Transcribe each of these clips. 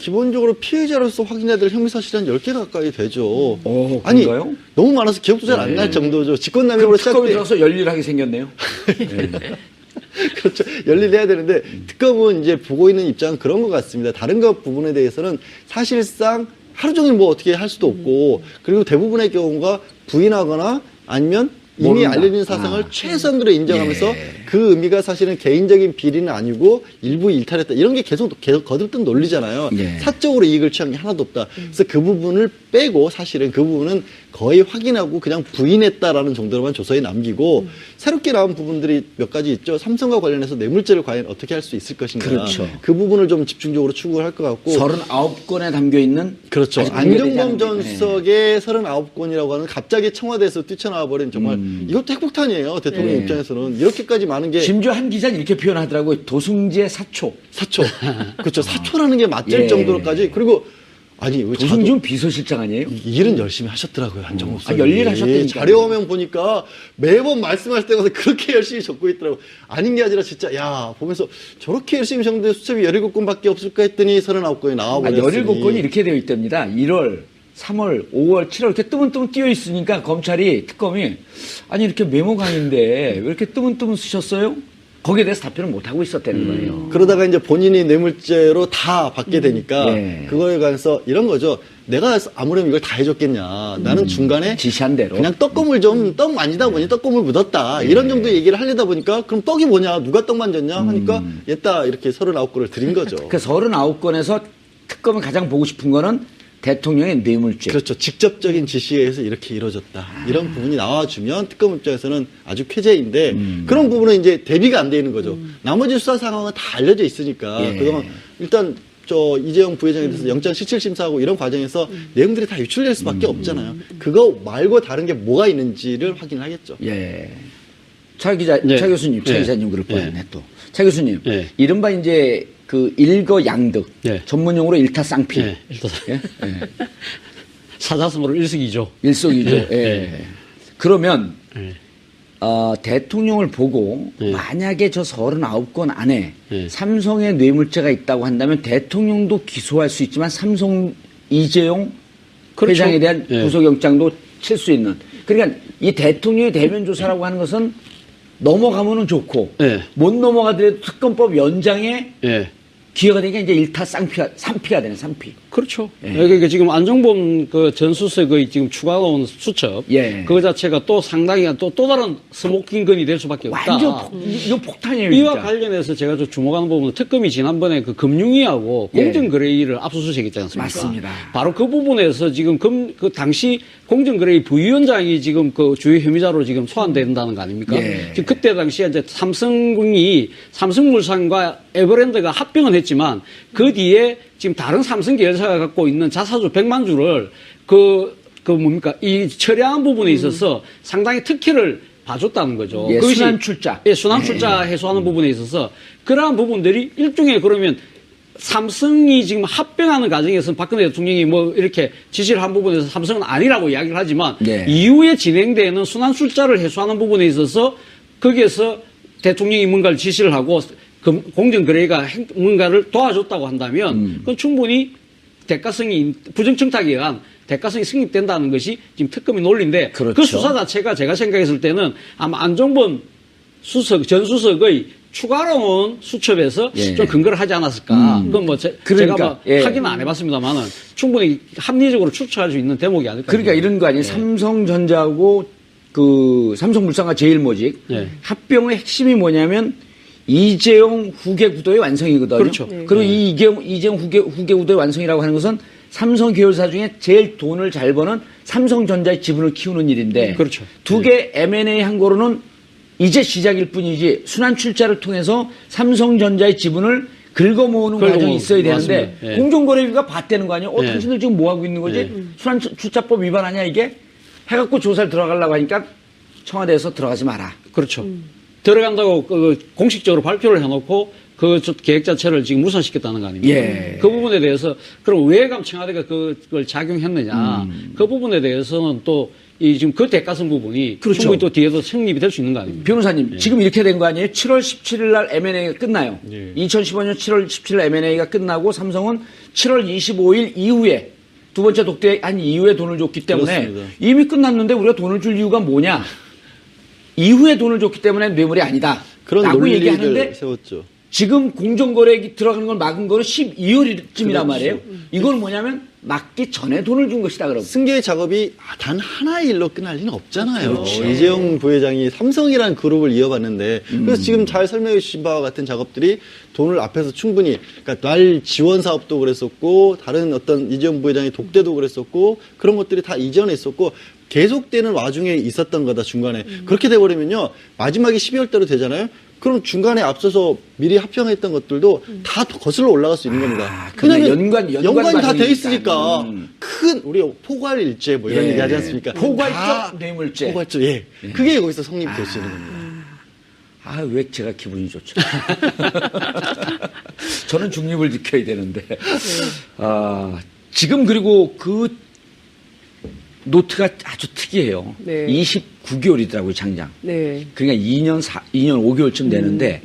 기본적으로 피해자로서 확인해야 될 형사실이 한 10개 가까이 되죠. 아니, 너무 많아서 기억도 잘 안 날 정도죠. 직권남용으로 특검이 들어서 열일하게 생겼네요. 그렇죠. 열일해야 되는데 특검은 이제 보고 있는 입장은 그런 것 같습니다. 다른 것 부분에 대해서는 사실상 하루 종일 뭐 어떻게 할 수도 없고 그리고 대부분의 경우가 부인하거나 아니면 이미 모른다. 알려진 사상을 최소한으로 인정하면서 그 의미가 사실은 개인적인 비리는 아니고 일부 일탈했다. 이런 게 계속 거듭된 논리잖아요. 사적으로 이익을 취한 게 하나도 없다. 그래서 그 부분을 빼고 사실은 그 부분은 거의 확인하고 그냥 부인했다라는 정도로만 조서에 남기고 새롭게 나온 부분들이 몇 가지 있죠. 삼성과 관련해서 뇌물죄를 과연 어떻게 할 수 있을 것인가. 그렇죠. 그 부분을 좀 집중적으로 추구할 것 같고. 39건에 담겨 있는 그렇죠. 아직 공개되지 안경범 않은 전 수석의 39건이라고 하는 갑자기 청와대에서 뛰쳐나와 버린 정말 이것도 핵폭탄이에요. 대통령 입장에서는 이렇게까지 많은 게 심지어 한 기자는 이렇게 표현하더라고요. 도승지의 사초. 그렇죠. 사초라는 게 맞을 정도로까지 그리고 아니 왜 도승지는 비서실장 아니에요? 일은 열심히 하셨더라고요. 한정욱 수석이. 열일하셨다니까요. 자료화면 보니까 매번 말씀하실 때마다 그렇게 열심히 적고 있더라고요. 아닌 게 아니라 진짜 야 보면서 저렇게 열심히 적는데 수첩이 17건밖에 없을까 했더니 39건이 나와버렸으니. 17건이 이렇게 되어 있답니다. 1월, 3월, 5월, 7월 이렇게 뜨문뜨문 띄어 있으니까 검찰이 특검이 아니 이렇게 메모강인데 왜 이렇게 뜨문뜨문 쓰셨어요? 거기에 대해서 답변을 못 하고 있었다는 거예요. 그러다가 이제 본인이 뇌물죄로 다 받게 되니까 그거에 관해서 이런 거죠. 내가 아무렴 이걸 다 해줬겠냐. 나는 중간에 지시한 대로 그냥 떡고물 좀 떡 만지다 보니 떡고물 묻었다. 이런 정도 얘기를 하려다 보니까 그럼 떡이 뭐냐. 누가 떡 만졌냐 하니까 얘다 이렇게 39건을 드린 거죠. 그 39건에서 특검이 가장 보고 싶은 거는 대통령의 뇌물죄. 그렇죠. 직접적인 지시에 의해서 이렇게 이루어졌다. 이런 부분이 나와주면 특검 입장에서는 아주 쾌재인데 그런 부분은 이제 대비가 안 돼 있는 거죠. 나머지 수사 상황은 다 알려져 있으니까 그동안 일단 저 이재용 부회장에 대해서 영장 실질심사하고 이런 과정에서 내용들이 다 유출될 수밖에 없잖아요. 그거 말고 다른 게 뭐가 있는지를 확인하겠죠. 차 기자, 차 교수님, 차 기자님 그럴 뻔했네 또. 차 교수님, 이른바 이제 그 일거양득, 전문용어로 일타쌍피. 사자성어로 일석이조. 일석이조. 그러면 대통령을 보고 만약에 저 39건 안에 삼성의 뇌물죄가 있다고 한다면 대통령도 기소할 수 있지만 삼성 이재용 회장에 대한 구속영장도 칠 수 있는. 그러니까 이 대통령의 대면 조사라고 하는 것은 넘어가면은 좋고 못 넘어가더라도 특검법 연장에 기회가 되니까 이제 일타쌍피가 3피가 되는 3피. 그렇죠. 그러니까 지금 안종범 그 전 수석의 지금 추가가 온 수첩 그거 자체가 또 상당히 또 다른 스모킹건이 될 수밖에 없다. 완전 이거 폭탄이에요. 이와 진짜. 관련해서 제가 좀 주목하는 부분은 특검이 지난번에 그 금융위하고 공정거래위를 압수수색했지 않습니까? 맞습니다. 바로 그 부분에서 지금 그 당시 공정거래위 부위원장이 지금 그 주요 혐의자로 지금 소환된다는 거 아닙니까? 지금 그때 당시에 이제 삼성물산과 에버랜드가 합병은 했지만 그 뒤에 지금 다른 삼성 계열사가 갖고 있는 자사주 100만 주를 이 처리한 부분에 있어서 상당히 특혜를 봐줬다는 거죠. 그것이 순환출자. 순환출자 해소하는 부분에 있어서 그러한 부분들이 일종의 그러면 삼성이 지금 합병하는 과정에서는 박근혜 대통령이 뭐 이렇게 지시를 한 부분에서 삼성은 아니라고 이야기를 하지만 이후에 진행되는 순환출자를 해소하는 부분에 있어서 거기에서 대통령이 뭔가를 지시를 하고 공정거래가 뭔가를 도와줬다고 한다면 그건 충분히 부정청탁에 의한 대가성이 승립된다는 것이 지금 특검의 논리인데 그 수사 자체가 제가 생각했을 때는 아마 안종범 전 수석의 추가로 온 수첩에서 좀 근거를 하지 않았을까. 그건 뭐 제가 뭐 확인은 안 해봤습니다만은 충분히 합리적으로 추측할 수 있는 대목이 아닐까. 그러니까 이런 거 아니에요. 삼성전자하고 그 삼성물산과 제일모직 합병의 핵심이 뭐냐면 이재용 후계 구도의 완성이거든요. 그렇죠. 그리고 이 이재용 후계 구도의 완성이라고 하는 것은 삼성 계열사 중에 제일 돈을 잘 버는 삼성전자의 지분을 키우는 일인데 두 개 M&A 한 거로는 이제 시작일 뿐이지 순환출자를 통해서 삼성전자의 지분을 긁어모으는 과정이 있어야 되는데 공정거래위가 봤다는 거 아니에요? 당신들 지금 뭐 하고 있는 거지? 순환출자법 위반 아니야 이게? 해갖고 조사를 들어가려고 하니까 청와대에서 들어가지 마라. 그렇죠. 들어간다고 공식적으로 발표를 해놓고 그 계획 자체를 지금 무산시켰다는 거 아닙니까? 그 부분에 대해서 그럼 왜 청와대가 그걸 작용했느냐? 그 부분에 대해서는 또 이 지금 그 대가성 부분이 그렇죠. 충분히 또 뒤에서 성립이 될 수 있는 거 아닙니까? 변호사님, 지금 이렇게 된 거 아니에요? 7월 17일 날 M&A가 끝나요. 2015년 7월 17일 M&A가 끝나고 삼성은 7월 25일 이후에 두 번째 독대한 이후에 돈을 줬기 때문에 그렇습니다. 이미 끝났는데 우리가 돈을 줄 이유가 뭐냐? 이후에 돈을 줬기 때문에 뇌물이 아니다. 그런 라고 논리를 얘기하는데 세웠죠. 지금 공정거래액이 들어가는 걸 막은 거는 12월쯤이란 그렇죠. 말이에요. 이건 뭐냐면 막기 전에 돈을 준 것이다. 그러고. 승계의 작업이 단 하나의 일로 끝날 리는 없잖아요. 그렇죠. 이재용 부회장이 삼성이라는 그룹을 이어봤는데 그래서 지금 잘 설명해 주신 바와 같은 작업들이 돈을 앞에서 충분히 그러니까 날 지원 사업도 그랬었고 다른 어떤 이재용 부회장의 독대도 그랬었고 그런 것들이 다 이전에 있었고 계속되는 와중에 있었던 거다 중간에 그렇게 돼버리면요 마지막에 12월 대로 되잖아요. 그럼 중간에 앞서서 미리 합병했던 것들도 다 거슬러 올라갈 수 있는 겁니다. 그러네. 왜냐면 연관이 다 돼 과정이니까. 있으니까 큰 우리 포괄일제 뭐 이런 예. 얘기 하지 않습니까? 포괄적 다 뇌물죄. 포괄적 예. 그게 거기서 성립이 될 수 있는 겁니다. 아, 왜 제가 기분이 좋죠? 저는 중립을 지켜야 되는데. 아, 지금 그리고 그 노트가 아주 특이해요. 네. 29개월이더라고요, 장장. 네. 그러니까 2년 5개월쯤 되는데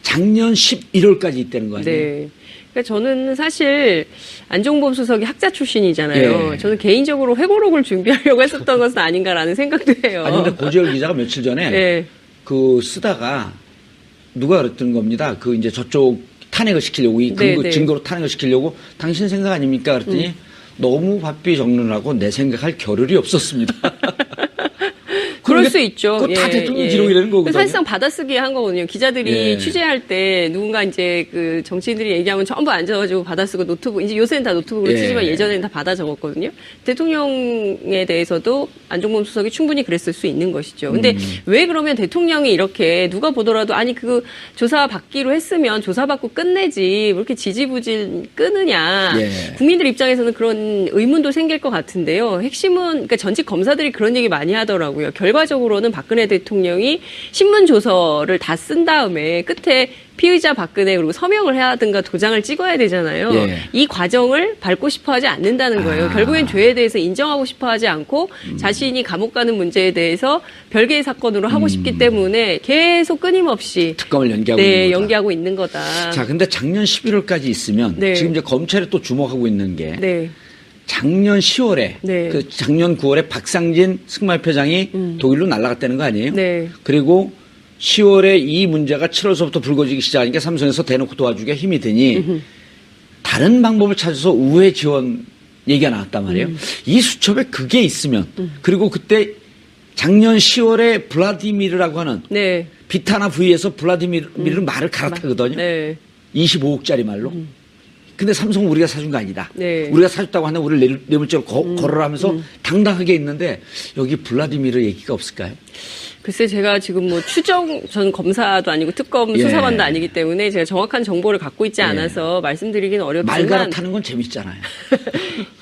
작년 11월까지 있다는 거 아니에요? 네. 그러니까 저는 사실 안종범 수석이 학자 출신이잖아요. 예. 저는 개인적으로 회고록을 준비하려고 했었던 것은 아닌가라는 생각도 해요. 아니, 근데 고재열 기자가 며칠 전에 네. 그 쓰다가 누가 그랬던 겁니다. 그 이제 저쪽 탄핵을 시키려고 이 네, 근거 네. 증거로 탄핵을 시키려고 당신 생각 아닙니까? 그랬더니 너무 바삐 적느라고 내 생각할 겨를이 없었습니다. 그럴 수 있죠. 그거 다 대통령 기록이라는 거거든요. 사실상 받아쓰기 한 거거든요. 기자들이 예. 취재할 때 누군가 이제 그 정치인들이 얘기하면 전부 앉아가지고 받아쓰고 노트북, 이제 요새는 다 노트북으로 예. 치지만 예전에는 다 받아 적었거든요. 대통령에 대해서도 안종범 수석이 충분히 그랬을 수 있는 것이죠. 근데 왜 그러면 대통령이 이렇게 누가 보더라도 아니 그 조사 받기로 했으면 조사 받고 끝내지 왜 이렇게 지지부진 끄느냐. 예. 국민들 입장에서는 그런 의문도 생길 것 같은데요. 핵심은 그러니까 전직 검사들이 그런 얘기 많이 하더라고요. 결과적으로는 박근혜 대통령이 신문 조서를 다 쓴 다음에 끝에 피의자 박근혜 그리고 서명을 해야 하든가 도장을 찍어야 되잖아요. 예. 이 과정을 밟고 싶어 하지 않는다는 거예요. 결국엔 죄에 대해서 인정하고 싶어 하지 않고 자신이 감옥 가는 문제에 대해서 별개의 사건으로 하고 싶기 때문에 계속 끊임없이 특검을 연기하고 있는 거다. 연기하고 있는 거다. 자, 근데 작년 11월까지 있으면 네. 지금 이제 검찰이 또 주목하고 있는 게 네. 작년 10월에 네. 그 작년 9월에 박상진 승마협회장이 독일로 날아갔다는 거 아니에요? 네. 그리고 10월에 이 문제가 7월서부터 불거지기 시작하니까 삼성에서 대놓고 도와주기가 힘이 드니 다른 방법을 찾아서 우회 지원 얘기가 나왔단 말이에요. 이 수첩에 그게 있으면 그리고 그때 작년 10월에 블라디미르라고 하는 네. 비타나 V에서 블라디미르 말을 갈아타거든요. 네. 25억짜리 말로. 근데 삼성은 우리가 사준 거 아니다. 네. 우리가 사줬다고 하는데 우리를 뇌물죄로 거래를 하면서 당당하게 있는데 여기 블라디미르 얘기가 없을까요? 글쎄 제가 지금 뭐 전 검사도 아니고 특검 예. 수사관도 아니기 때문에 제가 정확한 정보를 갖고 있지 않아서 말씀드리기는 말 어렵지만 갈아타는 건 재밌잖아요.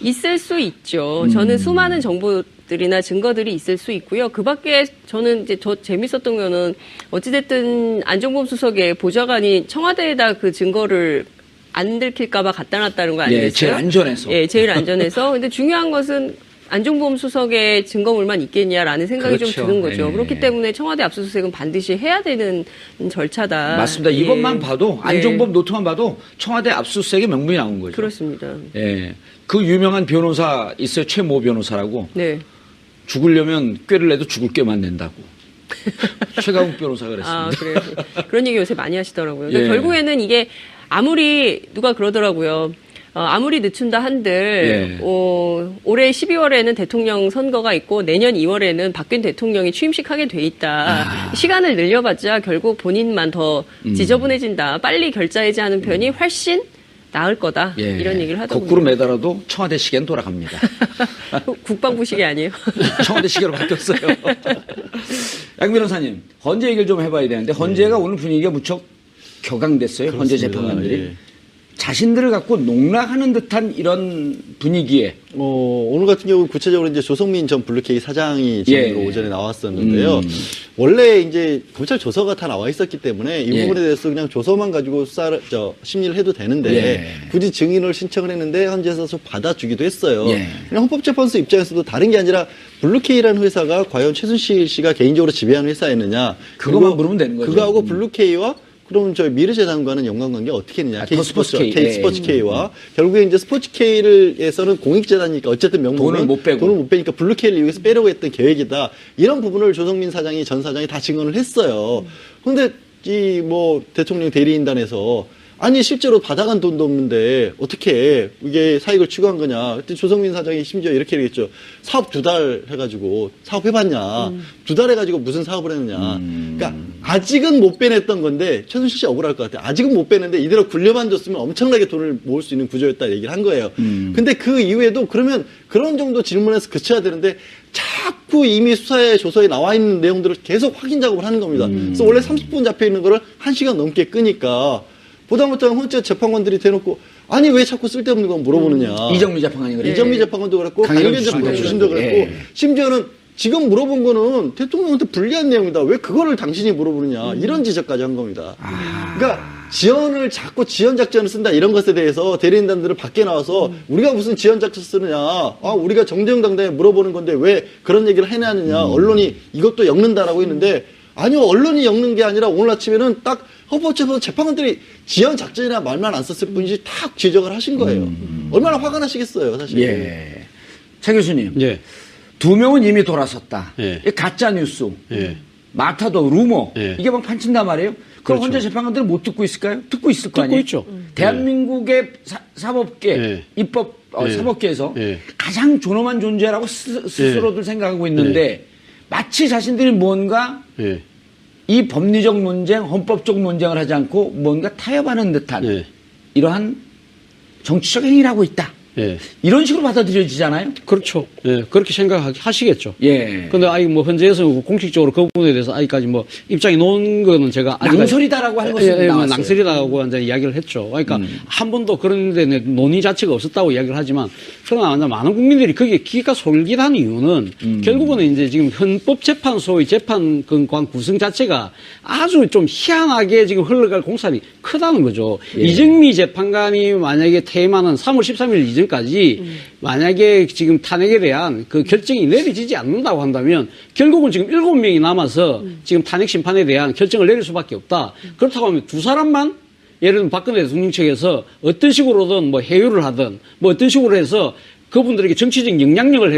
있을 수 있죠. 저는 수많은 정보들이나 증거들이 있을 수 있고요. 그 밖에 저는 이제 더 재밌었던 거는 어찌됐든 안종범 수석의 보좌관이 청와대에다 그 증거를 안 들킬까봐 갖다 놨다는 거 아니겠어요? 예, 제일 안전해서. 예, 제일 안전해서. 근데 중요한 것은 안종범 수석의 증거물만 있겠냐라는 생각이 그렇죠. 좀 드는 거죠. 예. 그렇기 때문에 청와대 압수수색은 반드시 해야 되는 절차다. 맞습니다. 예. 이것만 봐도 네. 안종범 노트만 봐도 청와대 압수수색의 명분이 나온 거죠. 그렇습니다. 예. 그 유명한 변호사 있어요. 최모 변호사라고. 네. 죽으려면 꾀를 내도 죽을 꾀만 낸다고. 최강욱 변호사가 그랬습니다. 아, 그래요. 그런 얘기 요새 많이 하시더라고요. 근데 예. 결국에는 이게 아무리 누가 그러더라고요. 아무리 늦춘다 한들 예. 올해 12월에는 대통령 선거가 있고 내년 2월에는 박근혜 대통령이 취임식 하게 돼 있다. 시간을 늘려봤자 결국 본인만 더 지저분해진다. 빨리 결자해지하는 편이 훨씬 나을 거다. 예. 이런 얘기를 하더군요. 거꾸로 매달아도 청와대 시계는 돌아갑니다. 국방부 시계 아니에요? 청와대 시계로 바뀌었어요. 양 변호사님, 헌재 얘기를 좀 해봐야 되는데 헌재가 오늘 분위기가 무척 격앙됐어요. 헌재 그렇습니다. 재판관들이. 예. 자신들을 갖고 농락하는 듯한 이런 분위기에 오늘 같은 경우 구체적으로 이제 조성민 전 블루케이 사장이 지금으로 예. 오전에 나왔었는데요. 원래 이제 검찰 조서가 다 나와 있었기 때문에 이 예. 부분에 대해서 그냥 조서만 가지고 심리를 해도 되는데 예. 굳이 증인을 신청을 했는데 헌재에서 좀 받아주기도 했어요. 예. 그냥 헌법재판소 입장에서도 다른 게 아니라 블루케이라는 회사가 과연 최순실 씨가 개인적으로 지배하는 회사였느냐. 그것만 그리고 물으면 되는 거죠. 그거하고 블루케이와 그럼 저희 미래재단과는 연관관계 어떻게 했느냐. 더 스포츠K. K스포츠K와 결국에 이제 스포츠K에서는 공익재단이니까 어쨌든 명목은 돈을 못 빼고. 돈을 못 빼니까 블루케이를 이용해서 빼려고 했던 계획이다. 이런 부분을 조성민 사장이 전 사장이 다 증언을 했어요. 그런데 이 뭐 대통령 대리인단에서 아니 실제로 받아간 돈도 없는데 어떻게 이게 사익을 추구한 거냐. 그때 조성민 사장이 심지어 이렇게 얘기했죠. 사업 2달 해가지고 사업 해봤냐. 2달 해가지고 무슨 사업을 했느냐. 그러니까 아직은 못 빼냈던 건데 최순실 씨 억울할 것 같아요. 아직은 못 빼는데 이대로 굴려만 줬으면 엄청나게 돈을 모을 수 있는 구조였다 얘기를 한 거예요. 근데 그 이후에도 그러면 그런 정도 질문에서 그쳐야 되는데 자꾸 이미 수사에 조서에 나와 있는 내용들을 계속 확인 작업을 하는 겁니다. 그래서 원래 30분 잡혀 있는 거를 1시간 넘게 끄니까 보다 못하면 헌재 재판관들이 대놓고 아니 왜 자꾸 쓸데없는 건 물어보느냐. 이정미 재판관이 그래요. 이정미 재판관도 그랬고 강일gen 재판관 주심도 그랬고 예. 심지어는 지금 물어본 거는 대통령한테 불리한 내용이다. 왜 그거를 당신이 물어보느냐. 이런 지적까지 한 겁니다. 그러니까 자꾸 지연 작전을 쓴다 이런 것에 대해서 대리인단들은 밖에 나와서 우리가 무슨 지연 작전 쓰느냐. 우리가 정정당당히 물어보는 건데 왜 그런 얘기를 해내느냐. 언론이 이것도 엮는다라고 했는데 아니요. 언론이 엮는 게 아니라 오늘 아침에는 딱 헌법재판소 재판관들이 지연 작전이나 말만 안 썼을 뿐이지 탁 지적을 하신 거예요. 얼마나 화가 나시겠어요, 사실. 예. 차 교수님. 예. 2명은 이미 돌아섰다. 예. 이 가짜 뉴스. 예. 마타도 루머. 예. 이게 막 판친단 말이에요. 그럼 그렇죠. 헌재 재판관들은 못 듣고 있을까요? 듣고 있을 거 듣고 아니에요? 있죠. 대한민국의 사법계, 예. 입법, 예. 사법계에서 예. 가장 존엄한 존재라고 스스로들 생각하고 있는데 마치 자신들이 뭔가 예. 이 법리적 논쟁, 헌법적 논쟁을 하지 않고 뭔가 타협하는 듯한 예. 이러한 정치적 행위를 하고 있다. 예. 이런 식으로 받아들여지잖아요. 그렇죠. 예. 그렇게 생각하시겠죠. 예. 근데 헌재에서 공식적으로 그 부분에 대해서 아직까지 뭐 입장이 놓은 거는 제가 아직까지 낭설이다라고 하는 것은 나왔어요. 낭설이라고 이제 이야기를 했죠. 그러니까 한 번도 그런 데 논의 자체가 없었다고 이야기를 하지만 그러나 많은 국민들이 거기에 귀가 솔깃한 이유는 결국은 이제 지금 헌법재판소의 재판관 구성 자체가 아주 좀 희한하게 지금 흘러갈 공산이 크다는 거죠. 예. 이정미 재판관이 만약에 퇴임하는 3월 13일 이전까지 만약에 지금 탄핵에 대한 그 결정이 내려지지 않는다고 한다면 결국은 지금 7명이 남아서 지금 탄핵 심판에 대한 결정을 내릴 수밖에 없다. 그렇다고 하면 두 사람만 예를 들면 박근혜 대통령 측에서 어떤 식으로든 뭐 해유를 하든 뭐 어떤 식으로 해서 그분들에게 정치적 영향력을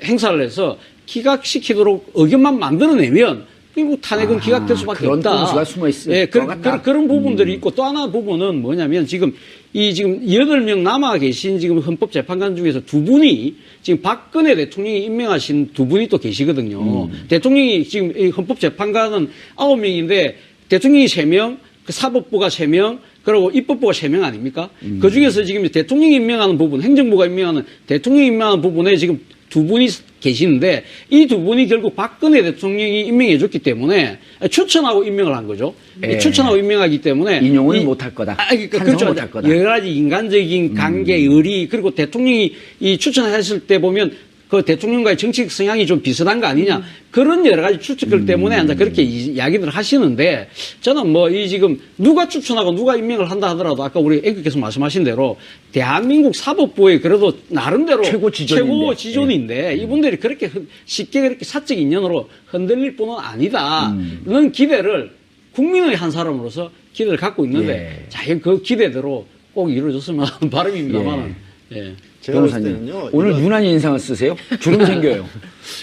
행사를 해서 기각시키도록 의견만 만들어내면 그리고 탄핵은 기각될 수밖에 그런 없다. 공수가 숨어 있을 예, 것 같다. 그런 부분들이 있고 또 하나 부분은 뭐냐면 지금 8명 남아 계신 지금 헌법재판관 중에서 2분이 지금 박근혜 대통령이 임명하신 2분이 또 계시거든요. 대통령이 지금 이 헌법재판관은 9명인데 대통령이 3명, 그 사법부가 3명, 그리고 입법부가 3명 아닙니까? 그 중에서 지금 대통령이 임명하는 부분, 행정부가 임명하는 대통령이 임명하는 부분에 지금 2분이 계시는데 이 2분이 결국 박근혜 대통령이 임명해 줬기 때문에 추천하고 임명을 한 거죠. 예. 추천하고 임명하기 때문에 인용을 못할 거다. 그렇죠. 못할 거다. 여러 가지 인간적인 관계, 의리 그리고 대통령이 이 추천했을 때 보면 그 대통령과의 정치적 성향이 좀 비슷한 거 아니냐. 그런 여러 가지 추측들 때문에 이제 그렇게 이야기들 하시는데 저는 뭐 이 지금 누가 추천하고 누가 임명을 한다 하더라도 아까 우리 앵커께서 말씀하신 대로 대한민국 사법부의 그래도 나름대로 최고 지존인데 이분들이 그렇게 쉽게 그렇게 사적 인연으로 흔들릴 뿐은 아니다. 는 기대를 국민의 한 사람으로서 기대를 갖고 있는데 자연 그 기대대로 꼭 이루어졌으면 하는 바람입니다만은. 예. 제가 봤을 변호사님, 때는요. 오늘 유난히 인상을 쓰세요? 주름 생겨요.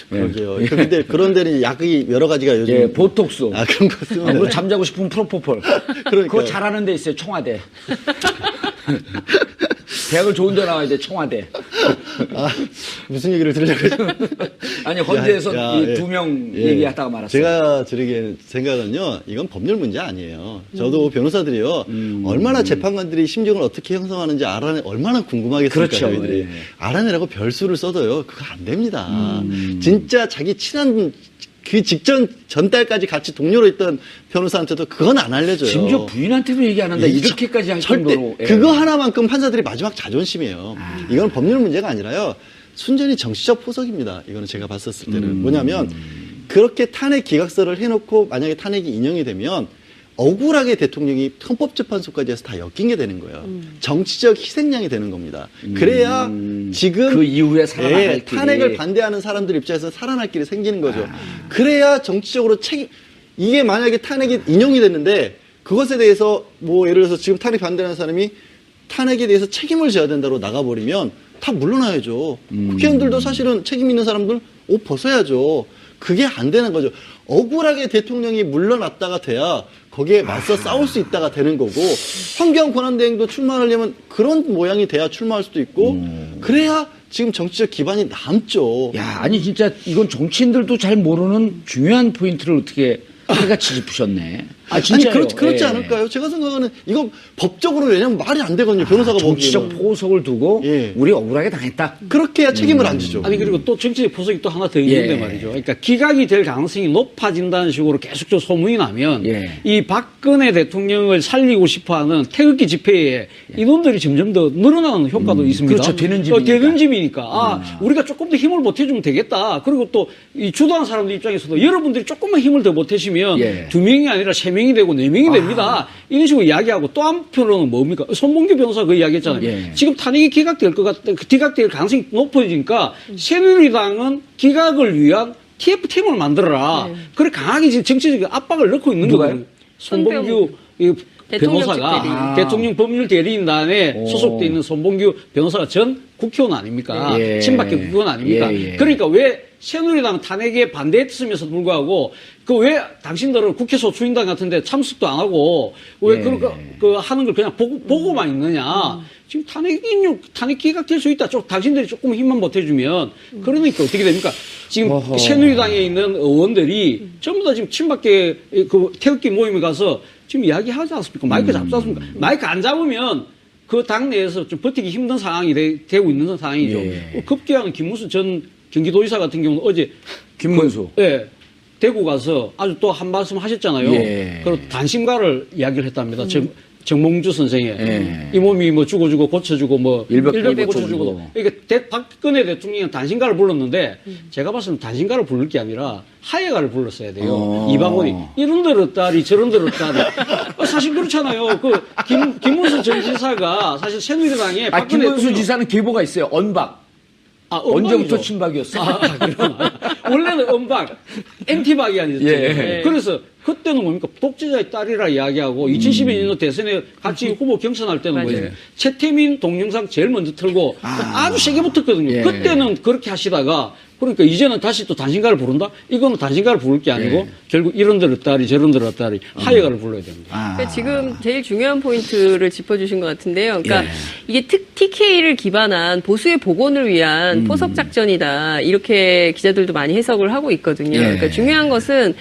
그러게요. 근데 그런 데는 약이 여러 가지가 요즘. 예, 보톡스. 그런 거 쓰면. 오늘 잠자고 싶은 프로포폴. 그러니까요. 그거 잘하는 데 있어요, 청와대. 대학을 좋은 데 나와야 돼, 청와대. 무슨 얘기를 들으려고 했죠? 아니, 헌재에서 이 예. 2명 얘기하다가 말았어요. 제가 드리기에 생각은요, 이건 법률 문제 아니에요. 저도 변호사들이요, 얼마나 재판관들이 심정을 어떻게 형성하는지 얼마나 궁금하겠습니까? 그렇죠. 저희들이. 예. 알아내라고 별수를 써도요, 그거 안 됩니다. 진짜 자기 친한 그 직전 전달까지 같이 동료로 있던 변호사한테도 그건 안 알려줘요. 심지어 부인한테도 얘기 안 한다. 예, 이렇게까지 할 절대 정도로. 예. 그거 하나만큼 판사들이 마지막 자존심이에요. 이건 법률 문제가 아니라요. 순전히 정치적 포석입니다. 이거는 제가 봤었을 때는 뭐냐면 그렇게 탄핵 기각서를 해놓고 만약에 탄핵이 인용이 되면 억울하게 대통령이 헌법재판소까지 해서 다 엮인 게 되는 거예요. 정치적 희생양이 되는 겁니다. 그래야 지금 그 이후에 살아나갈 길이. 탄핵을 반대하는 사람들 입장에서 살아날 길이 생기는 거죠. 그래야 정치적으로 이게 만약에 탄핵이 인용이 됐는데 그것에 대해서 뭐 예를 들어서 지금 탄핵 반대하는 사람이 탄핵에 대해서 책임을 져야 된다고 나가버리면 다 물러나야죠. 국회의원들도 사실은 책임 있는 사람들 옷 벗어야죠. 그게 안 되는 거죠. 억울하게 대통령이 물러났다가 돼야 거기에 맞서 싸울 수 있다가 되는 거고 황교안 권한대행도 출마하려면 그런 모양이 돼야 출마할 수도 있고 그래야 지금 정치적 기반이 남죠. 야, 아니 진짜 이건 정치인들도 잘 모르는 중요한 포인트를 어떻게 해같이 짚으셨네. 아, 진짜요? 아니 그렇지 않을까요? 제가 생각하는 이건 법적으로 왜냐면 말이 안 되거든요. 변호사가 정치적 보기에는. 포석을 두고 예. 우리 억울하게 당했다. 그렇게 해야 책임을 안 지죠. 아니 그리고 또 정치적 포석이 또 하나 더 있는데 예. 말이죠. 그러니까 기각이 될 가능성이 높아진다는 식으로 계속적으로 소문이 나면 예. 이 박근혜 대통령을 살리고 싶어하는 태극기 집회에 인원들이 점점 더 늘어나는 효과도 있습니다. 그렇죠. 되는 집이니까. 되는 집이니까 우리가 조금 더 힘을 보태주면 되겠다. 그리고 또 이 주도한 사람들 입장에서도 여러분들이 조금만 힘을 더 보태시면 예. 2명이 아니라 3명이 되고 4명이 됩니다. 이런 식으로 이야기하고 또 한편으로는 뭡니까? 손봉규 변호사가 그 이야기했잖아요. 예. 지금 탄핵이 기각될 것 같다. 기각될 가능성이 높아지니까 새누리당은 기각을 위한 TF팀을 만들어라. 그래 강하게 지금 정치적 압박을 넣고 있는 누가요? 거예요. 손봉규 이 대통령 변호사가 직대리인. 대통령 법률 대리인단에 소속돼 있는 손봉규 변호사가 전 국회의원 아닙니까? 예. 친박계 국회의원 아닙니까? 예, 예. 그러니까 왜 새누리당 탄핵에 반대했음에도 불구하고 그 왜 당신들은 국회 소추인단 같은데 참석도 안 하고 왜 예. 그 하는 걸 그냥 보고만 있느냐? 지금 탄핵 기각될 수 있다. 당신들이 조금 힘만 보태주면 그러니까 어떻게 됩니까? 지금 어허. 새누리당에 있는 의원들이 전부 다 지금 친박계 그 태극기 모임에 가서 지금 이야기하지 않습니까? 마이크 잡지 않습니까? 마이크 안 잡으면 그 당내에서 좀 버티기 힘든 상황이 되고 있는 상황이죠. 예. 급기야는 김문수 전 경기도지사 같은 경우는 어제 김문수. 예. 대구 가서 아주 또 한 말씀 하셨잖아요. 예. 그리고 단심가를 이야기를 했답니다. 정몽주 선생의 예. 이 몸이 뭐 죽어주고 고쳐주고 뭐 일백 고쳐주고 그러니까 박근혜 대통령은 단신가를 불렀는데 제가 봤을 때 단신가를 부를 게 아니라 하예가를 불렀어야 돼요. 이방원이 이런 데로 딸이 저런 데로 딸이 사실 그렇잖아요. 그 김문수 전 지사가 사실 새누리당에 아, 박근혜 김문수 대통령- 지사는 계보가 있어요. 언박. 언제부터 친박이었어? 그러나 원래는 언박, 엔티박이 아니었죠. 예. 그래서 그때는 뭡니까? 독재자의 딸이라 이야기하고 2012년 대선에 같이 후보 경선할 때는 맞아요. 뭐예요? 최태민 동영상 제일 먼저 틀고 아주 세게 붙었거든요. 예. 그때는 그렇게 하시다가 그러니까 이제는 다시 또 단신가를 부른다? 이거는 단신가를 부를 게 아니고 결국 이런 데로 딸이 저런 데로 딸이 하예가를 불러야 됩니다. 그러니까 지금 제일 중요한 포인트를 짚어주신 것 같은데요. 그러니까 예. 이게 TK를 기반한 보수의 복원을 위한 포석 작전이다. 이렇게 기자들도 많이 해석을 하고 있거든요. 예. 그러니까 중요한 것은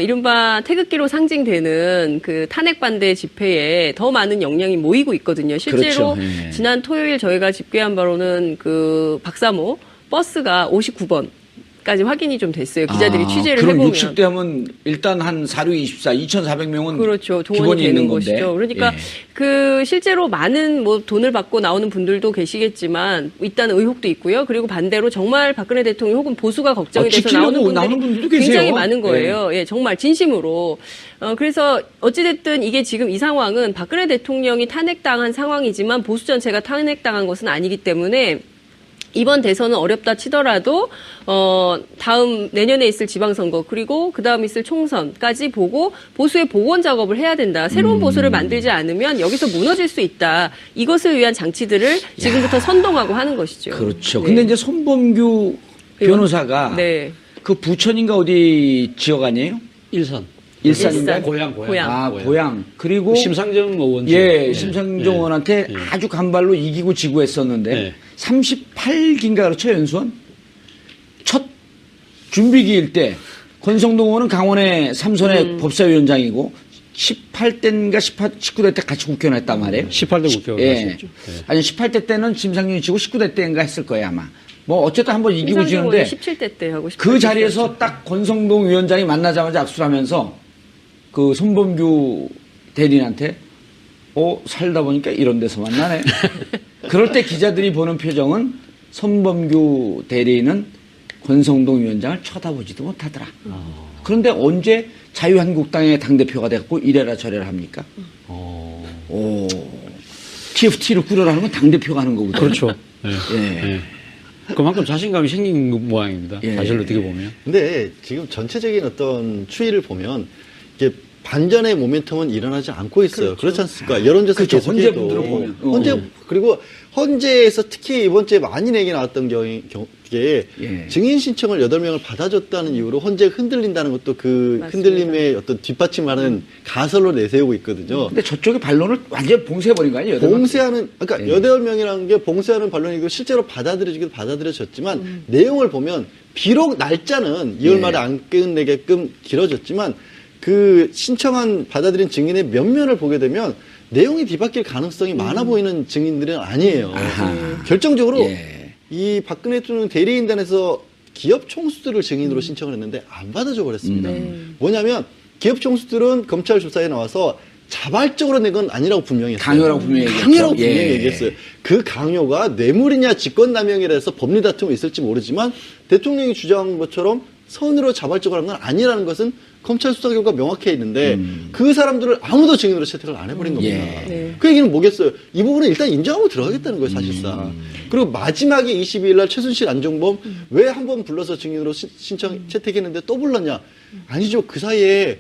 이른바 태극기로 상징되는 그 탄핵 반대 집회에 더 많은 역량이 모이고 있거든요. 실제로 그렇죠. 예. 지난 토요일 저희가 집계한 바로는 그 박사모 버스가 59번까지 확인이 좀 됐어요. 기자들이 취재를 그럼 해보면. 60대 하면 일단 한 4, 6, 24, 2,400명은 그렇죠. 동원이 기본이 되는 있는 건데. 것이죠. 그러니까 예. 그 실제로 많은 뭐 돈을 받고 나오는 분들도 계시겠지만 있다는 의혹도 있고요. 그리고 반대로 정말 박근혜 대통령 혹은 보수가 걱정이 돼서 지키려고 나오는 나오는 분들이 분들도 계세요. 굉장히 많은 거예요. 예, 정말 진심으로. 그래서 어찌됐든 이게 지금 이 상황은 박근혜 대통령이 탄핵당한 상황이지만 보수 전체가 탄핵당한 것은 아니기 때문에 이번 대선은 어렵다 치더라도 다음 내년에 있을 지방선거 그리고 그다음 있을 총선까지 보고 보수의 복원 작업을 해야 된다. 새로운 보수를 만들지 않으면 여기서 무너질 수 있다. 이것을 위한 장치들을 지금부터 선동하고 하는 것이죠. 그렇죠. 네. 근데 이제 손범규 변호사가 네. 그 부천인가 어디 지역 아니에요? 일산. 일산인가요? 일산. 고향. 아, 고향. 그리고 심상정 의원. 예, 심상정 의원한테 예. 아주 간발로 이기고 지고 했었는데 예. 38기인가 그렇죠, 연수원? 첫 준비기일 때 권성동 의원은 강원의 삼선의 법사위원장이고 18대인가 19대 때 같이 국회의원 했단 말이에요. 18대 국회의원 예. 하셨죠. 예. 아니 18대 때는 심상정이 지고 19대 때인가 했을 거예요, 아마. 뭐 어쨌든 한번 이기고 지는데 17대 때 하고 그 자리에서 딱 권성동 위원장이 만나자마자 악수를 하면서 그 손범규 대리인한테 살다 보니까 이런 데서 만나네. 그럴 때 기자들이 보는 표정은 손범규 대리인은 권성동 위원장을 쳐다보지도 못하더라. 그런데 언제 자유한국당의 당대표가 돼갖고 이래라 저래라 합니까? TFT를 꾸려라는 건 당대표가 하는 거거든요. 그렇죠. 네. 예. 네. 그만큼 자신감이 생긴 모양입니다. 예. 사실 어떻게 보면. 근데 지금 전체적인 어떤 추이를 보면 이게 반전의 모멘텀은 일어나지 않고 있어요. 그렇지 않습니까? 여론조사 그렇죠. 계속해도 헌재분들을 보면. 헌재 그리고 헌재에서 특히 이번 주에 많이 얘기 나왔던 게 예. 증인 신청을 8명을 받아줬다는 이유로 헌재가 흔들린다는 것도 그 맞습니다. 흔들림의 어떤 뒷받침하는 가설로 내세우고 있거든요. 근데 저쪽의 반론을 완전히 봉쇄해버린 거 아니에요? 봉쇄하는, 그러니까 예. 8명이라는 게 봉쇄하는 반론이고 실제로 받아들여지기도 받아들여졌지만 내용을 보면 비록 날짜는 2월 예. 말에 안 끝내게끔 길어졌지만 그 신청한 받아들인 증인의 면면을 보게 되면 내용이 뒤바뀔 가능성이 많아 보이는 증인들은 아니에요. 아하. 결정적으로 예. 이 박근혜 대통령 대리인단에서 기업 총수들을 증인으로 신청을 했는데 안 받아줘 버렸습니다. 뭐냐면 기업 총수들은 검찰 조사에 나와서 자발적으로 낸 건 아니라고 분명히 했어요. 강요라고 분명히 얘기했죠. 강요라고 분명히 예. 얘기했어요. 그 강요가 뇌물이냐 직권남용이라 해서 법리 다툼이 있을지 모르지만 대통령이 주장한 것처럼 선으로 자발적으로 한 건 아니라는 것은 검찰 수사 결과 명확해 있는데 그 사람들을 아무도 증인으로 채택을 안 해버린 겁니다. 예. 네. 그 얘기는 뭐겠어요? 이 부분은 일단 인정하고 들어가겠다는 거예요, 사실상. 그리고 마지막에 22일 날 최순실 안종범 왜 한 번 불러서 증인으로 신청 채택했는데 또 불렀냐? 아니죠. 그 사이에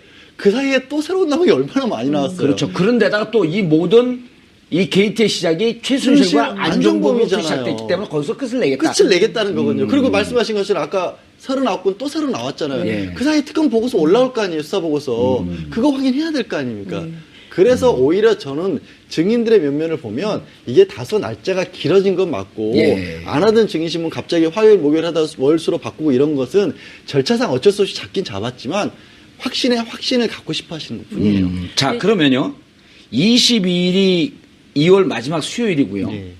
또 새로운 남이 얼마나 많이 나왔어요. 그렇죠. 그런데다가 또 이 모든 이 게이트의 시작이 최순실과 안종범으로부터 시작됐기 때문에 거기서 끝을 내겠다. 끝을 내겠다는 거거든요. 그리고 말씀하신 것처럼 아까 39건 또 새로 나왔잖아요. 예. 그 사이에 특검 보고서 올라올 거 아니에요, 수사 보고서. 그거 확인해야 될 거 아닙니까? 그래서 오히려 저는 증인들의 면면을 보면 이게 다소 날짜가 길어진 건 맞고 예. 안 하던 증인신문 갑자기 화요일, 목요일 하다 월수로 바꾸고 이런 것은 절차상 어쩔 수 없이 잡긴 잡았지만 확신을 갖고 싶어 하시는 것 뿐이에요. 자, 그러면요. 22일이 2월 마지막 수요일이고요. 네.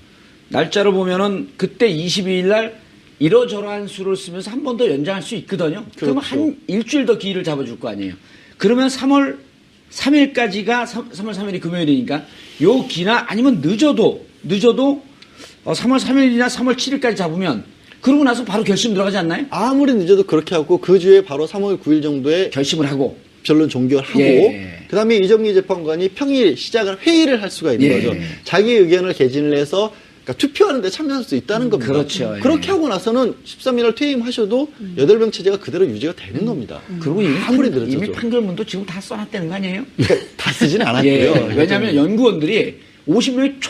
날짜로 보면은 그때 22일 날 이러저러한 수를 쓰면서 한 번 더 연장할 수 있거든요. 그러면 그렇죠. 한 일주일 더 기일을 잡아줄 거 아니에요. 그러면 3월 3일까지가 3월 3일이 금요일이니까 요 기나 아니면 늦어도 3월 3일이나 3월 7일까지 잡으면 그러고 나서 바로 결심 들어가지 않나요? 아무리 늦어도 그렇게 하고 그 주에 바로 3월 9일 정도에 결심을 하고. 변론 종결하고 예. 그다음에 이정미 재판관이 평일 시작을 회의를 할 수가 있는 예. 거죠. 자기 의견을 개진을 해서 그러니까 투표하는데 참여할 수 있다는 겁니다. 그렇죠. 그렇게 예. 하고 나서는 13일 퇴임하셔도 8명 체제가 그대로 유지가 되는 겁니다. 그리고 이미, 아무리 이미 늦어도 판결문도 지금 다 써놨다는 거 아니에요? 다 쓰지는 않았고요. 예. 왜냐하면 연구원들이 50명이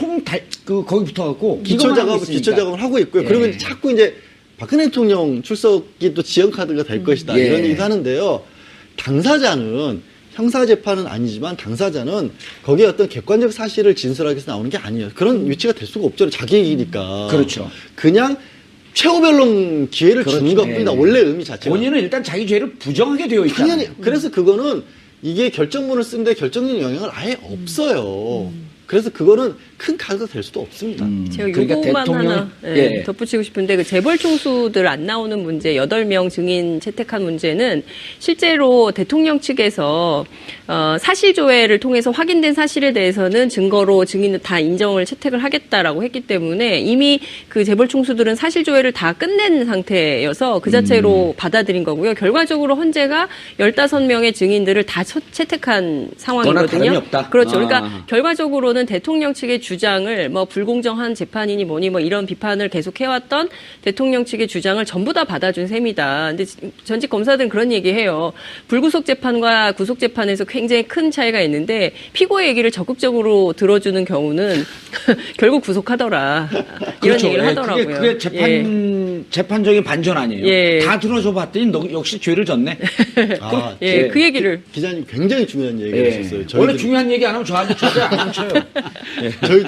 거기 붙어갖고 기초 작업을 하고 있고요. 예. 그러면 자꾸 이제 박근혜 대통령 출석이 또 지연 카드가 될 것이다 예. 이런 얘기도 하는데요. 당사자는 형사재판은 아니지만 당사자는 거기에 어떤 객관적 사실을 진술하기 위해서 나오는 게 아니에요. 그런 위치가 될 수가 없죠. 자기 얘기니까. 그렇죠. 그냥 최후 변론 기회를 주는 그렇죠. 것뿐이다. 예. 원래 의미 자체가. 본인은 일단 자기 죄를 부정하게 되어 있잖아요. 당연히 그래서 그거는 이게 결정문을 쓰는데 결정적 영향을 아예 없어요. 그래서 그거는 큰 카드가 될 수도 없습니다. 제가 그러니까 요거만 대통령- 하나 예. 덧붙이고 싶은데 그 재벌 총수들 안 나오는 문제 8명 증인 채택한 문제는 실제로 대통령 측에서 사실 조회를 통해서 확인된 사실에 대해서는 증거로 증인을 다 인정을 채택을 하겠다라고 했기 때문에 이미 그 재벌 총수들은 사실 조회를 다 끝낸 상태여서 그 자체로 받아들인 거고요. 결과적으로 헌재가 15명의 증인들을 다 채택한 상황이거든요. 다름이 없다. 그렇죠. 아. 그러니까 결과적으로는 대통령 측의 주장을 뭐 불공정한 재판이니 뭐니 뭐 이런 비판을 계속 해왔던 대통령 측의 주장을 전부 다 받아준 셈이다. 근데 전직 검사들은 그런 얘기해요. 불구속 재판과 구속 재판에서 굉장히 큰 차이가 있는데 피고의 얘기를 적극적으로 들어주는 경우는 결국 구속하더라. 이런 얘기를 예, 하더라고요. 그게 재판적인 반전 아니에요. 예. 다 들어줘 봤더니 너 역시 죄를 졌네. 아, 예, 그 얘기를 기자님 굉장히 중요한 얘기를 예. 하셨어요. 원래 저희들이- 중요한 얘기 안 하면 저한테 절대 안 쳐요.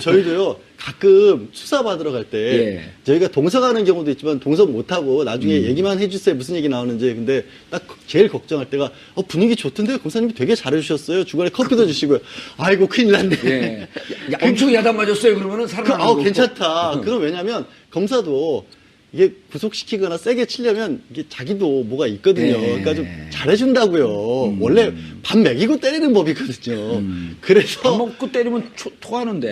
저희도요 가끔 수사 받으러 갈 때 예. 저희가 동석하는 경우도 있지만 동석 못 하고 나중에 얘기만 해주세요 무슨 얘기 나오는지. 근데 딱 제일 걱정할 때가 분위기 좋던데 검사님이 되게 잘해주셨어요. 주간에 커피도 주시고요. 아이고 큰일 났네. 예. 야, 엄청 야단 맞았어요. 그러면은 사람 괜찮다. 그럼 왜냐면 검사도 이게 구속시키거나 세게 치려면 이게 자기도 뭐가 있거든요. 그러니까 좀 잘해준다고요. 원래 밥 먹이고 때리는 법이거든요. 그래서 밥 먹고 때리면 토하는데.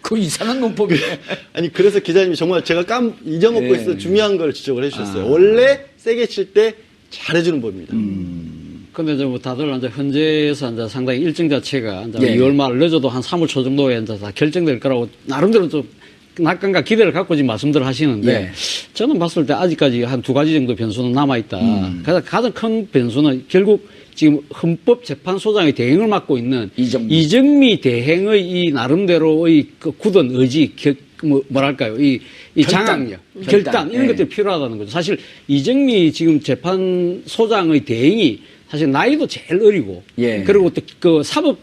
그 이상한 논법이네. 아니 그래서 기자님이 정말 제가 잊어먹고 있어 중요한 걸 지적을 해주셨어요. 원래 세게 칠 때 잘해주는 법입니다. 근데 뭐 다들 이제 현재에서 이제 상당히 일정 자체가 이제 2월 말 늦어도 한 3월 초 정도에 이제 다 결정될 거라고 나름대로 좀 낙관과 기대를 갖고 지금 말씀들 하시는데 저는 봤을 때 아직까지 한 2가지 정도 변수는 남아있다. 가장 큰 변수는 결국 지금 헌법재판소장의 대행을 맡고 있는 이정미 대행의 이 나름대로의 그 굳은 의지, 뭐랄까요, 이 장악력, 결단 이런 것들이 필요하다는 거죠. 사실 이정미 지금 재판소장의 대행이 사실 나이도 제일 어리고 그리고 또 그 사법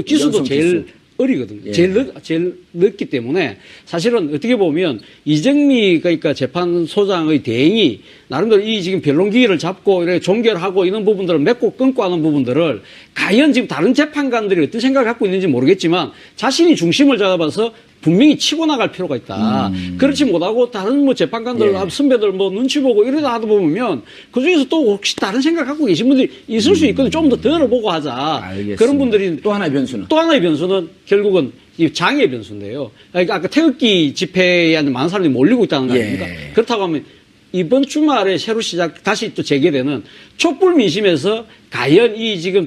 기수도 제일 어리거든요. 제일 늦기 때문에 사실은 어떻게 보면 이정미 그러니까 재판소장의 대행이 나름대로 이 지금 변론기일을 잡고 이렇게 종결하고 이런 부분들을 맺고 끊고 하는 부분들을 과연 지금 다른 재판관들이 어떤 생각을 갖고 있는지 모르겠지만 자신이 중심을 잡아서 분명히 치고 나갈 필요가 있다. 그렇지 못하고 다른 뭐 재판관들, 선배들 뭐 눈치 보고 이러다 하다 보면 그 중에서 또 혹시 다른 생각 갖고 계신 분들이 있을 수 있거든요. 좀 더 들어보고 하자. 알겠습니다. 그런 분들이 또 하나의 변수는? 또 하나의 변수는 결국은 이 장애 변수인데요. 그러니까 아까 태극기 집회에 많은 사람들이 몰리고 있다는 거 아닙니까? 그렇다고 하면 이번 주말에 새로 다시 또 재개되는 촛불 민심에서 과연 이 지금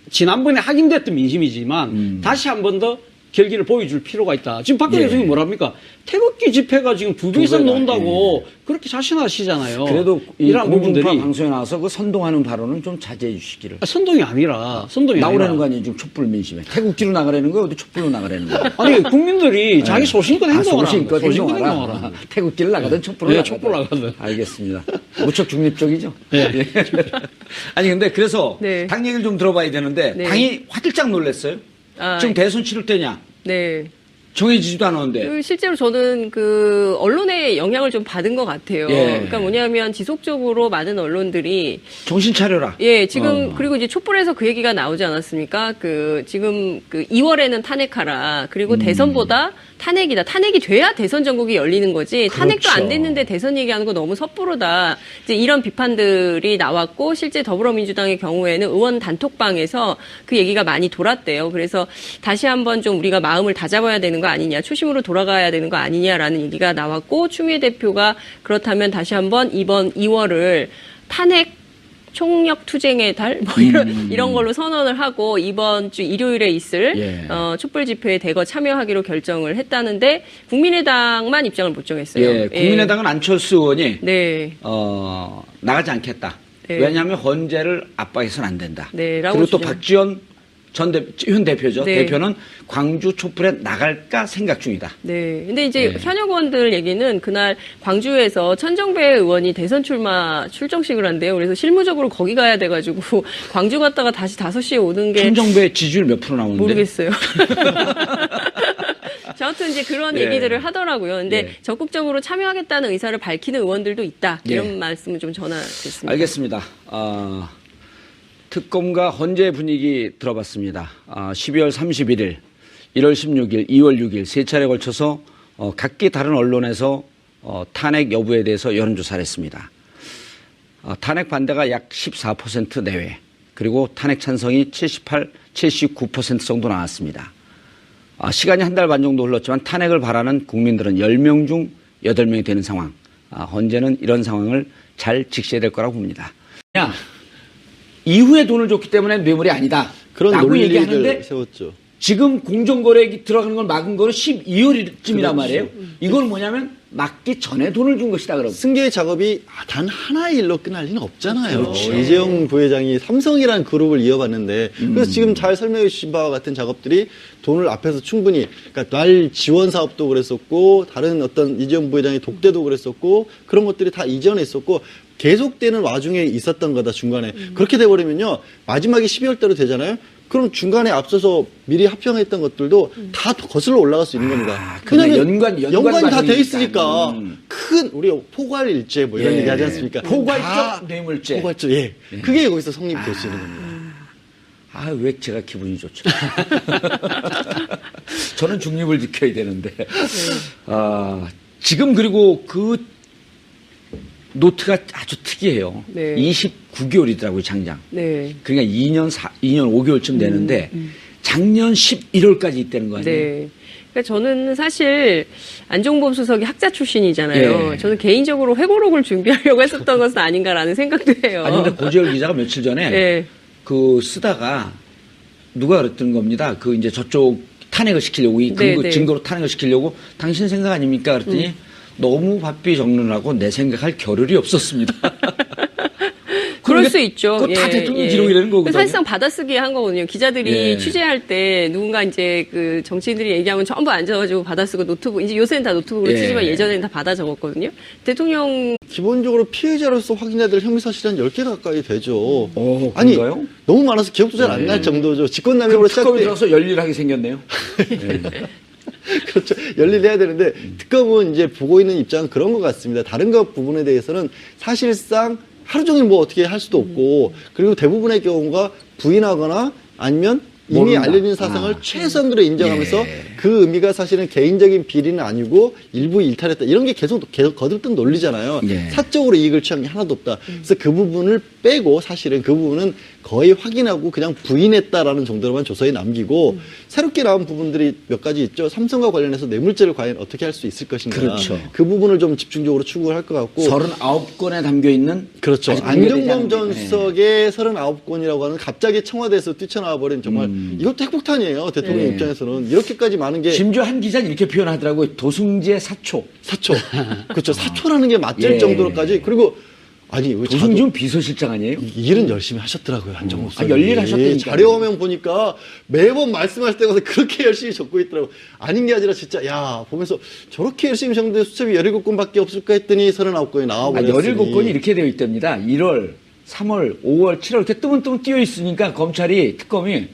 지난번에 확인됐던 민심이지만 다시 한 번 더 결기를 보여줄 필요가 있다. 지금 박근혜 대통령이 뭐랍니까? 태극기 집회가 지금 2배 이상 나온다고 그렇게 자신하시잖아요. 그래도 이 이런 부분들이 공중파 방송에 나와서 그 선동하는 발언은 좀 자제해 주시기를. 선동이 아니라 나오라는 거 아니에요? 지금 촛불 민심에. 태국지로 나가라는 거예요? 어디 촛불로 나가라는 거예요? 아니 국민들이 자기 소신껏 행동하라. 소신껏 행동하라. 태국지를 나가든 촛불로 나가든. 촛불 나가든. 알겠습니다. 무척 중립적이죠? 네. 아니 근데 그래서 당 얘기를 좀 들어봐야 되는데 당이 화들짝 놀랐어요. 지금 대선 치를 때냐? 네. 정해지지도 않았는데. 실제로 저는 그 언론의 영향을 좀 받은 것 같아요. 그러니까 뭐냐면 지속적으로 많은 언론들이 정신 차려라. 지금 그리고 이제 촛불에서 그 얘기가 나오지 않았습니까? 그 지금 그 2월에는 탄핵하라. 그리고 대선보다 탄핵이다. 탄핵이 돼야 대선 전국이 열리는 거지. 탄핵도 안 됐는데 대선 얘기하는 거 너무 섣부르다. 이제 이런 비판들이 나왔고 실제 더불어민주당의 경우에는 의원 단톡방에서 그 얘기가 많이 돌았대요. 그래서 다시 한번 좀 우리가 마음을 다잡아야 되는 거 아니냐. 초심으로 돌아가야 되는 거 아니냐라는 얘기가 나왔고 추미애 대표가 그렇다면 다시 한번 이번 2월을 탄핵 총력 투쟁의 달, 뭐 이런 걸로 선언을 하고 이번 주 일요일에 있을 촛불 집회에 대거 참여하기로 결정을 했다는데 국민의당만 입장을 못 정했어요. 국민의당은 안철수 의원이 네. 나가지 않겠다. 왜냐하면 헌재를 압박해서는 안 된다. 라고 그리고 또 박지원 현 대표죠. 네. 대표는 광주 촛불에 나갈까 생각 중이다. 네. 근데 이제 현역 의원들 얘기는 그날 광주에서 천정배 의원이 대선 출정식을 한대요. 그래서 실무적으로 거기 가야 돼가지고 광주 갔다가 다시 5시에 오는 게. 천정배 지지율 몇 프로 나오는데? 모르겠어요. 아무튼 이제 그런 얘기들을 하더라고요. 근데 적극적으로 참여하겠다는 의사를 밝히는 의원들도 있다. 이런 말씀을 좀 전하겠습니다. 알겠습니다. 특검과 헌재 분위기 들어봤습니다. 12월 31일, 1월 16일, 2월 6일 세 차례 걸쳐서 각기 다른 언론에서 탄핵 여부에 대해서 여론조사를 했습니다. 탄핵 반대가 약 14% 내외, 그리고 탄핵 찬성이 79% 정도 나왔습니다. 시간이 한 달 반 정도 흘렀지만 탄핵을 바라는 국민들은 10명 중 8명이 되는 상황. 헌재는 이런 상황을 잘 직시해야 될 거라고 봅니다. 이후에 돈을 줬기 때문에 뇌물이 아니다. 그런 라고 논리를 얘기하는데 세웠죠. 지금 공정거래액이 들어가는 걸 막은 거는 12월쯤이란 말이에요. 이건 뭐냐면 막기 전에 돈을 준 것이다. 그럼 승계의 작업이 단 하나의 일로 끝날 리는 없잖아요. 이재용 부회장이 삼성이라는 그룹을 이어봤는데 그래서 지금 잘 설명해 주신 바와 같은 작업들이 돈을 앞에서 충분히 그러니까 날 지원 사업도 그랬었고 다른 어떤 이재용 부회장의 독대도 그랬었고 그런 것들이 다 이전에 있었고 계속되는 와중에 있었던 거다 중간에. 그렇게 돼버리면요 마지막에 12월대로 되잖아요. 그럼 중간에 앞서서 미리 합병했던 것들도 다 거슬러 올라갈 수 있는 겁니다. 왜냐면 연관이 다 돼 있으니까 큰 우리 포괄일제 뭐 이런 얘기 하지 않습니까? 포괄적 뇌물죄. 포괄적 그게 여기서 성립될 수 있는 겁니다. 왜 제가 기분이 좋죠? 저는 중립을 지켜야 되는데. 지금 그리고 그 노트가 아주 특이해요. 네. 29개월이더라고요, 장장. 네. 그러니까 2년 5개월쯤 되는데 작년 11월까지 있다는 거 아니에요? 네. 그러니까 저는 사실 안종범 수석이 학자 출신이잖아요. 예. 저는 개인적으로 회고록을 준비하려고 했었던 것은 아닌가라는 생각도 해요. 아니 근데 고재열 기자가 며칠 전에 네. 그 쓰다가 누가 그랬던 겁니다. 그 이제 저쪽 탄핵을 시키려고 이 네, 네. 증거로 탄핵을 시키려고 당신 생각 아닙니까? 그랬더니 너무 바삐 적느라고 내 생각할 겨를이 없었습니다. 그럴 그러니까 수 있죠. 그거 다 대통령 기록이라는 거거든요. 사실상 받아쓰기 한 거거든요. 기자들이 예. 취재할 때 누군가 이제 그 정치인들이 얘기하면 전부 앉아가지고 받아쓰고 노트북, 이제 요새는 다 노트북으로 예. 치지만 예전에는 다 받아 적었거든요. 대통령 기본적으로 피해자로서 확인해야 될 혐의사실이 한 10개 가까이 되죠. 오, 아니, 그런가요? 너무 많아서 기억도 잘 안 날 정도죠. 직권남용으로 특검이 시작돼. 들어서 열일하게 생겼네요. 그렇죠. 열일해야 되는데 특검은 이제 보고 있는 입장은 그런 것 같습니다. 다른 것 부분에 대해서는 사실상 하루 종일 뭐 어떻게 할 수도 없고 그리고 대부분의 경우가 부인하거나 아니면 이미 모른다. 알려진 사상을 최소한으로 인정하면서 예. 그 의미가 사실은 개인적인 비리는 아니고 일부 일탈했다. 이런 게 계속 거듭된 논리잖아요. 예. 사적으로 이익을 취한 게 하나도 없다. 그래서 그 부분을 빼고 사실은 그 부분은 거의 확인하고 그냥 부인했다라는 정도로만 조서에 남기고 새롭게 나온 부분들이 몇 가지 있죠. 삼성과 관련해서 뇌물죄를 과연 어떻게 할 수 있을 것인가. 그렇죠. 그 부분을 좀 집중적으로 추구할 것 같고. 39건에 담겨 있는 그렇죠. 아직 공개되지 안종범 않은 전 게- 수석의 39건이라고 하는 갑자기 청와대에서 뛰쳐나와 버린 정말 이것도 핵폭탄이에요. 대통령 네. 입장에서는. 이렇게까지 많은 게 심지어 한 기자는 이렇게 표현하더라고요. 도승지의 사초. 사초. 그렇죠. 사초라는 게 맞을 예. 정도로까지. 그리고 아니, 왜 도승지는 비서실장 아니에요? 이 일은 열심히 하셨더라고요, 안정호 수석이. 열일하셨다니까요. 자료화면 보니까 매번 말씀하실 때마다 그렇게 열심히 적고 있더라고요. 아닌 게 아니라 진짜, 야, 보면서 저렇게 열심히 적는데 수첩이 17건밖에 없을까 했더니 39건이 나와버렸으니. 17건이 이렇게 되어 있답니다. 1월, 3월, 5월, 7월 이렇게 뜨문뜨문 띄어 있으니까 검찰이, 특검이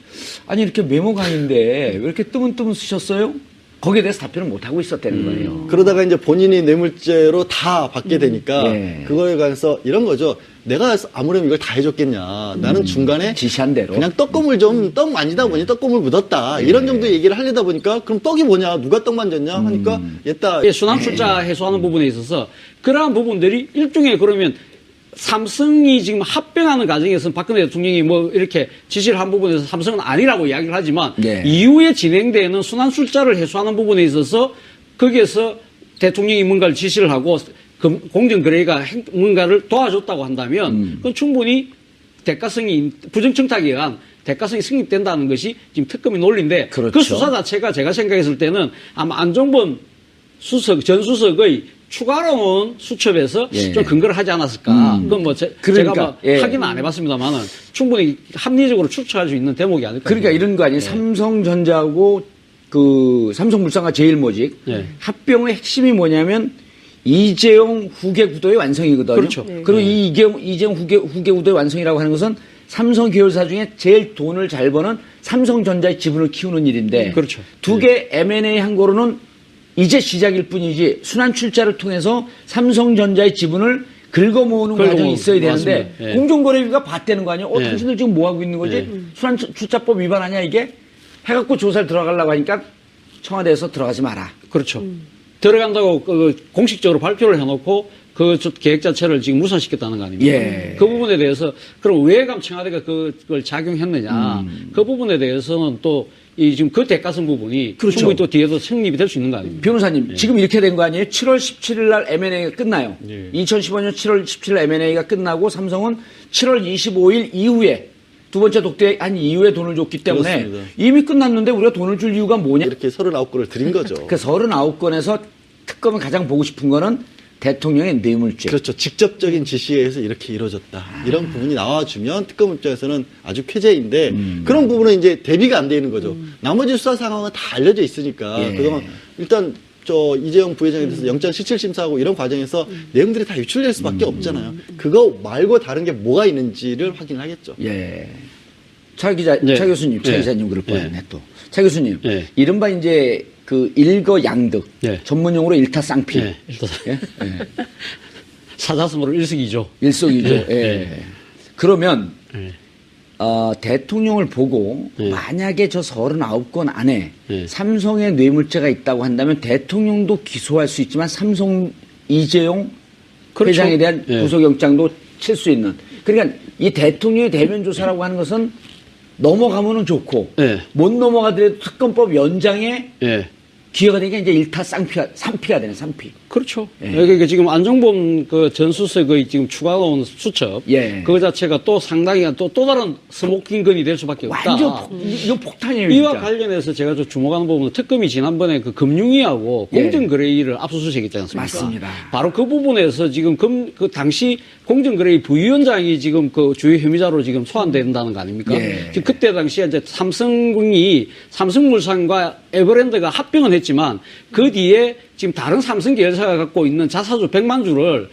아니 이렇게 메모강인데 왜 이렇게 뜨문뜨문 쓰셨어요? 거기에 대해서 답변을 못하고 있었다는 거예요. 그러다가 이제 본인이 뇌물죄로 다 받게 되니까 예. 그거에 관해서 이런 거죠. 내가 아무렴 이걸 다 해줬겠냐. 나는 중간에 지시한 대로. 그냥 떡고물 좀, 떡 아니다 보니 떡고물 묻었다. 이런 정도 얘기를 하려다 보니까 그럼 떡이 뭐냐. 누가 떡 만졌냐 하니까 얘따. 순환 출자 해소하는 부분에 있어서 그러한 부분들이 일종의 그러면 삼성이 지금 합병하는 과정에서는 박근혜 대통령이 뭐 이렇게 지시를 한 부분에서 삼성은 아니라고 이야기를 하지만 네. 이후에 진행되는 순환 출자를 해소하는 부분에 있어서 거기에서 대통령이 뭔가를 지시를 하고 공정거래가 뭔가를 도와줬다고 한다면 그건 충분히 대가성이 부정청탁에 의한 대가성이 성립된다는 것이 지금 특검의 논리인데 그렇죠. 그 수사 자체가 제가 생각했을 때는 아마 안종범 전 수석의 추가로운 수첩에서 예. 좀 근거를 하지 않았을까. 그건 뭐 제가 그러니까, 뭐 예. 확인은 안 해봤습니다만은 충분히 합리적으로 추측할 수 있는 대목이 아닐까. 그러니까 이런 거 아니에요. 삼성전자하고 그 삼성물산과 제일모직 네. 합병의 핵심이 뭐냐면 이재용 후계 구도의 완성이거든요. 그렇죠. 네. 그리고 이 이재용 후계 구도의 완성이라고 하는 것은 삼성 계열사 중에 제일 돈을 잘 버는 삼성전자의 지분을 키우는 일인데 그렇죠. 두 개 M&A 한 거로는 이제 시작일 뿐이지 순환 출자를 통해서 삼성전자의 지분을 긁어모으는 과정이 있어야 되는데 맞습니다. 예. 공정거래위가 봤다는 거 아니에요? 예. 당신들 지금 뭐 하고 있는 거지? 예. 순환 출자법 위반 아니야 이게? 해갖고 조사를 들어가려고 하니까 청와대에서 들어가지 마라. 그렇죠. 들어간다고 공식적으로 발표를 해놓고 그 계획 자체를 지금 무산시켰다는 거 아닙니까? 예. 그 부분에 대해서 그럼 왜 청와대가 그걸 작용했느냐? 그 부분에 대해서는 또 이 지금 그 대가성 부분이 그렇죠. 충분히 또 뒤에도 성립이 될 수 있는 거 아닙니까? 변호사님, 지금 이렇게 된 거 아니에요? 7월 17일 날 M&A가 끝나요. 2015년 7월 17일 M&A가 끝나고 삼성은 7월 25일 이후에 두 번째 독대한 이후에 돈을 줬기 때문에 그렇습니다. 이미 끝났는데 우리가 돈을 줄 이유가 뭐냐? 이렇게 39건을 드린 거죠. 그 39건에서 특검이 가장 보고 싶은 거는 대통령의 뇌물죄. 그렇죠. 직접적인 지시에 의해서 이렇게 이루어졌다. 이런 부분이 나와주면 특검 입장에서는 아주 쾌재인데 그런 부분은 이제 대비가 안 돼 있는 거죠. 나머지 수사 상황은 다 알려져 있으니까 예. 그동안 일단 저 이재용 부회장에 대해서 영장 실질 심사하고 이런 과정에서 내용들이 다 유출될 수밖에 없잖아요. 그거 말고 다른 게 뭐가 있는지를 확인하겠죠. 예. 차 기자, 네. 차 교수님, 차 네. 기자님 그럴 뻔했네 네. 또. 차 교수님, 네. 이른바 이제 그 일거양득, 네. 전문용어로 일타쌍피. 예, 일단 예? 예. 사자성어로 일석이조. 일석이조. 예, 예. 예. 그러면 예. 대통령을 보고 만약에 저 39건 안에 삼성의 뇌물죄가 있다고 한다면 대통령도 기소할 수 있지만 삼성 이재용 그렇죠. 회장에 대한 구속영장도 칠 수 있는. 그러니까 이 대통령의 대면 조사라고 하는 것은 넘어가면은 좋고 못 넘어가더라도 특검법 연장에 기회가 되니까 이제 일타 삼피가 되는 삼피. 그렇죠. 그러니까 지금 안종범 그 전수석의 지금 추가 나온 수첩, 그거 자체가 또 상당히 또 다른 스모킹건이 될 수밖에 없다. 완전 이거 폭탄이에요. 이와 진짜. 관련해서 제가 좀 주목하는 부분은 특검이 지난번에 그 금융위하고 공정거래위를 압수수색했지 않습니까? 맞습니다. 바로 그 부분에서 지금 그 당시 공정거래위 부위원장이 지금 그 주요 혐의자로 지금 소환된다는 거 아닙니까? 지금 그때 당시에 이제 삼성물산과 에버랜드가 합병은 했지만 그 뒤에 지금 다른 삼성 계열사가 갖고 있는 자사주 100만 주를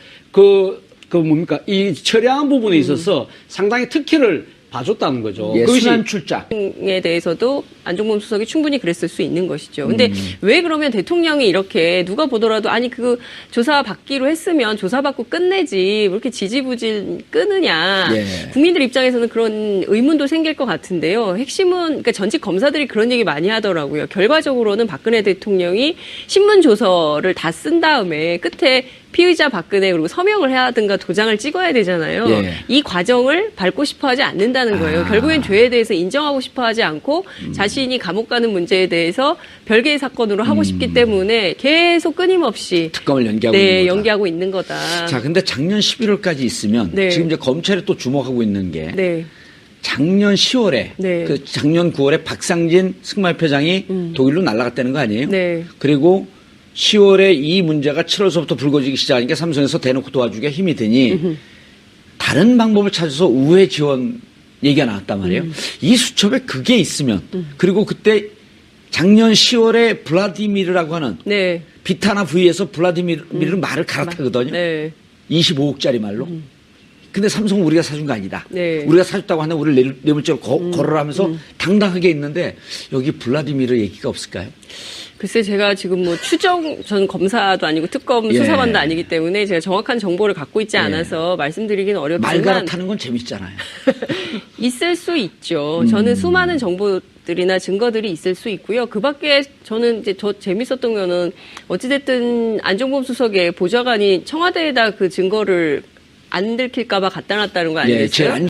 이 처리한 부분에 있어서 상당히 특혜를 봐줬다는 거죠. 순환 출자. 에 대해서도 안종범 수석이 충분히 그랬을 수 있는 것이죠. 근데 왜 그러면 대통령이 이렇게 누가 보더라도 아니 그 조사 받기로 했으면 조사 받고 끝내지 왜 이렇게 지지부진 끄느냐. 국민들 입장에서는 그런 의문도 생길 것 같은데요. 핵심은 그러니까 전직 검사들이 그런 얘기 많이 하더라고요. 결과적으로는 박근혜 대통령이 신문 조서를 다 쓴 다음에 끝에 피의자 박근혜 그리고 서명을 해야 하든가 도장을 찍어야 되잖아요. 이 과정을 밟고 싶어 하지 않는다는 거예요. 결국엔 죄에 대해서 인정하고 싶어 하지 않고 자신이 감옥 가는 문제에 대해서 별개의 사건으로 하고 싶기 때문에 계속 끊임없이 특검을 연기하고 있는 거다. 연기하고 있는 거다. 자, 근데 작년 11월까지 있으면 지금 이제 검찰이 또 주목하고 있는 게 작년 10월에 그 작년 9월에 박상진 승마협회장이 독일로 날아갔다는 거 아니에요? 그리고 10월에 이 문제가 7월서부터 불거지기 시작하니까 삼성에서 대놓고 도와주기가 힘이 드니 다른 방법을 찾아서 우회 지원 얘기가 나왔단 말이에요. 이 수첩에 그게 있으면 그리고 그때 작년 10월에 블라디미르라고 하는 비타나 V에서 블라디미르 말을 갈아타거든요. 25억짜리 말로. 근데 삼성은 우리가 사준 거 아니다. 우리가 사줬다고 한다면 우리를 뇌물죄로 걸어라 하면서 당당하게 있는데 여기 블라디미르 얘기가 없을까요? 글쎄 제가 지금 뭐 전 검사도 아니고 특검 수사관도 아니기 때문에 제가 정확한 정보를 갖고 있지 않아서 말씀드리기는 어렵지만 말 갈아타는 건 재밌잖아요. 있을 수 있죠. 저는 수많은 정보들이나 증거들이 있을 수 있고요. 그 밖에 저는 이제 더 재밌었던 거는 어찌됐든 안종범 수석의 보좌관이 청와대에다 그 증거를 안 들킬까봐 갖다 놨다는 거 아니겠어요?